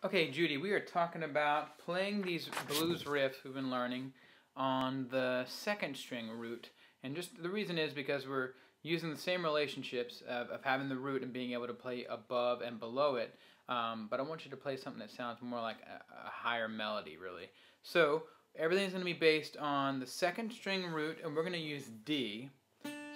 Okay, Judy, we are talking about playing these blues riffs we've been learning on the second string root. And just the reason is because we're using the same relationships of having the root and being able to play above and below it. But I want you to play something that sounds more like a higher melody, really. So everything's going to be based on the second string root, and we're going to use D.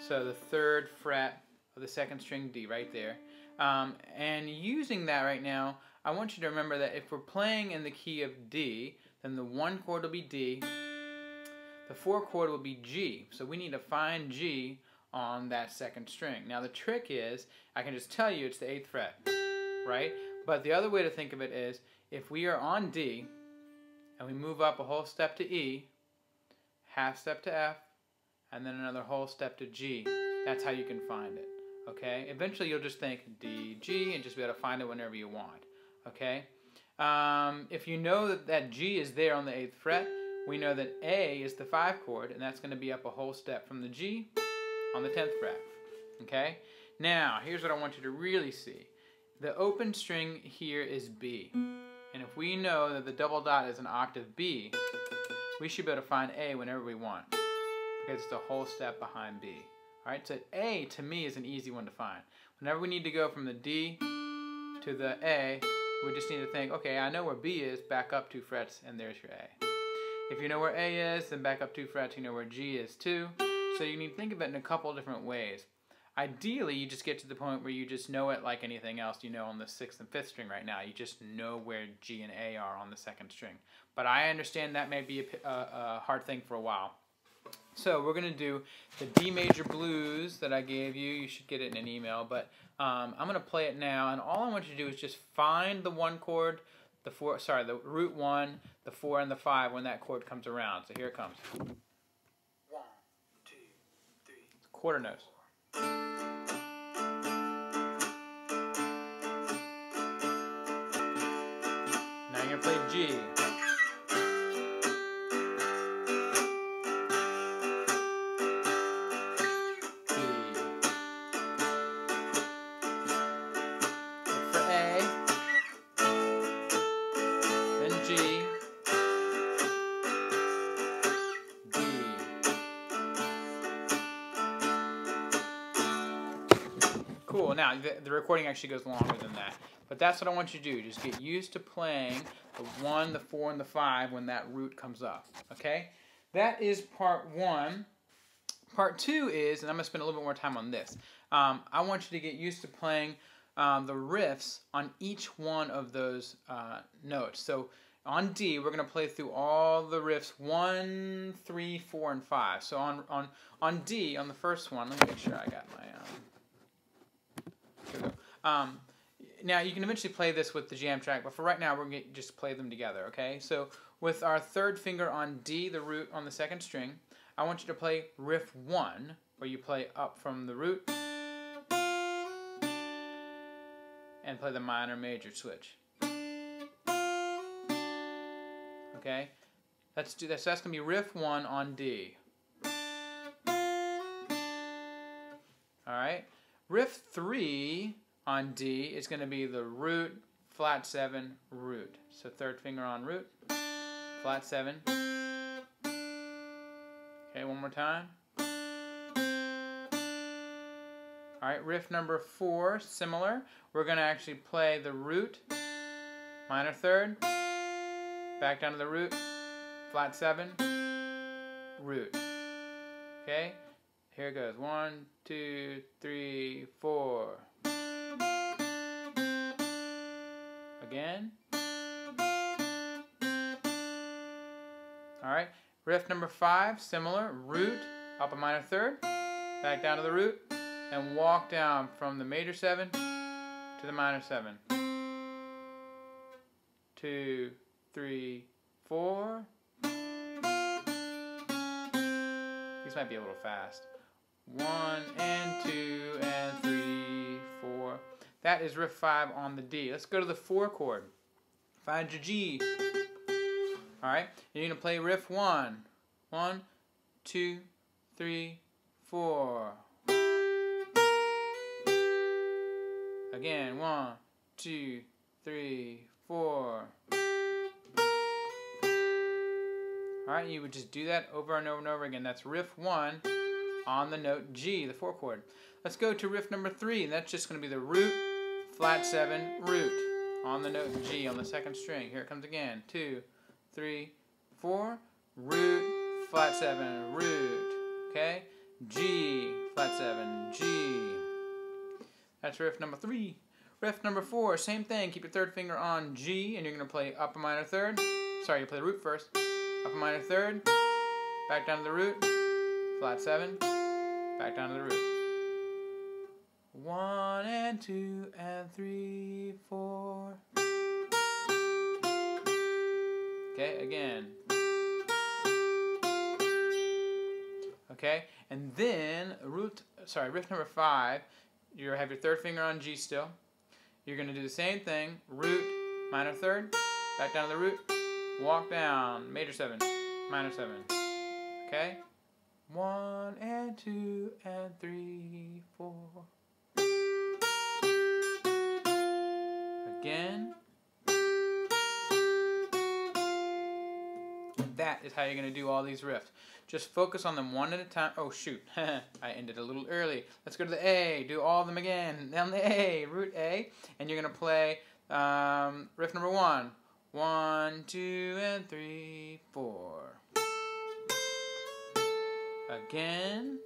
So the third fret of the second string D right there. And using that right now, I want you to remember that if we're playing in the key of D, then the 1 chord will be D, the 4 chord will be G. So we need to find G on that second string. Now the trick is, I can just tell you it's the 8th fret, right? But the other way to think of it is, if we are on D, and we move up a whole step to E, half step to F, and then another whole step to G, that's how you can find it, okay? Eventually you'll just think D, G, and just be able to find it whenever you want. Okay, if you know that G is there on the 8th fret, we know that A is the 5 chord, and that's going to be up a whole step from the G on the 10th fret. Okay, now here's what I want you to really see. The open string here is B, and if we know that the double dot is an octave B, we should be able to find A whenever we want, because it's a whole step behind B. Alright, so A to me is an easy one to find. Whenever we need to go from the D to the A, we just need to think, okay, I know where B is, back up 2 frets, and there's your A. If you know where A is, then back up 2 frets, you know where G is too. So you need to think of it in a couple different ways. Ideally, you just get to the point where you just know it like anything else you know on the 6th and 5th string right now. You just know where G and A are on the second string. But I understand that may be a hard thing for a while. So we're going to do the D major blues that I gave you. You should get it in an email, but I'm going to play it now, and all I want you to do is just find the 1 chord, the root 1, the 4, and the 5 when that chord comes around. So here it comes. 1, 2, 3. Quarter notes. Now you're going to play G. G, D. Cool, now the recording actually goes longer than that. But that's what I want you to do. Just get used to playing the 1, the 4, and the 5 when that root comes up. Okay? That is part 1. Part 2 is, and I'm going to spend a little bit more time on this, I want you to get used to playing the riffs on each one of those notes. So on D, we're going to play through all the riffs 1, 3, 4, and 5. So on D, on the first one, let me make sure I got my... here we go. Now, you can eventually play this with the jam track, but for right now, we're going to just play them together, okay? So with our third finger on D, the root on the second string, I want you to play riff 1, where you play up from the root, and play the minor major switch. Okay, let's do that. So that's going to be riff 1 on D. Alright, riff 3 on D is going to be the root, flat 7, root. So third finger on root, flat 7. Okay, one more time. Alright, riff number 4, similar. We're going to actually play the root, minor third, back down to the root, flat 7, root. Okay, here it goes. 1, 2, 3, 4. Again. Alright, riff number 5, similar. Root, up a minor third, back down to the root, and walk down from the major 7 to the minor 7. 2, 3, 4. These might be a little fast. 1 and 2 and 3, 4. That is riff 5 on the D. Let's go to the 4 chord. Find your G. Alright, you're going to play riff 1. 1, 2, 3, 4. Again, 1, 2, 3, 4. Alright, you would just do that over and over and over again. That's riff 1 on the note G, the 4 chord. Let's go to riff number 3, and that's just going to be the root, flat 7, root on the note G on the 2nd string. Here it comes again. 2, 3, 4, root, flat 7, root. Okay? G, flat 7, G. That's riff number 3. Riff number 4, same thing. Keep your 3rd finger on G, and you're going to play up a minor 3rd. Sorry, you play the root first. Up a minor 3rd, back down to the root, flat 7, back down to the root. 1 and 2 and 3, 4. Okay, again. Okay, and then riff number 5, you have your 3rd finger on G still. You're going to do the same thing, root, minor 3rd, back down to the root, walk down, major 7, minor 7. Okay? 1 and 2 and 3, 4. Again. That is how you're going to do all these riffs. Just focus on them one at a time. Oh, shoot. I ended a little early. Let's go to the A. Do all of them again. Down the A. Root A. And you're going to play riff number 1. 1, 2, and 3, 4. Again.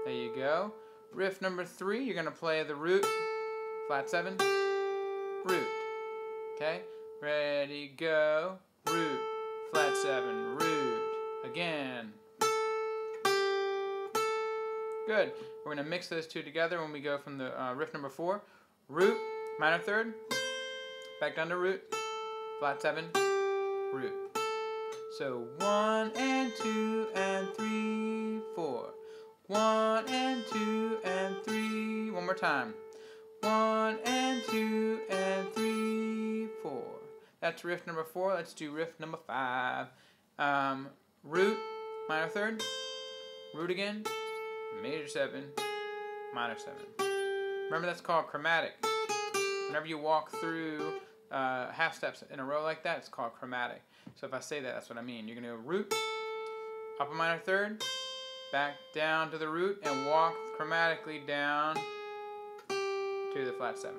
There you go. Riff number 3, you're going to play the root, flat 7, root. Okay? Ready, go. Root, flat 7, root. Again. Good. We're going to mix those two together when we go from the riff number 4. Root, minor 3rd, back down to root, flat 7, root. So 1 and 2 and 3, 4. 1 and 2 and 3. One more time. 1 and 2 and 3, 4. That's riff number 4. Let's do riff number 5. Root, minor 3rd, root again, major 7, minor 7. Remember, that's called chromatic. Whenever you walk through half steps in a row like that, it's called chromatic. So if I say that, that's what I mean. You're going to go root, up a minor 3rd, back down to the root, and walk chromatically down to the flat 7.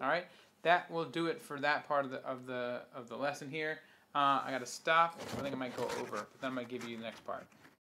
All right, that will do it for that part of the lesson here. I got to stop. I think I might go over, but then I'm going to give you the next part.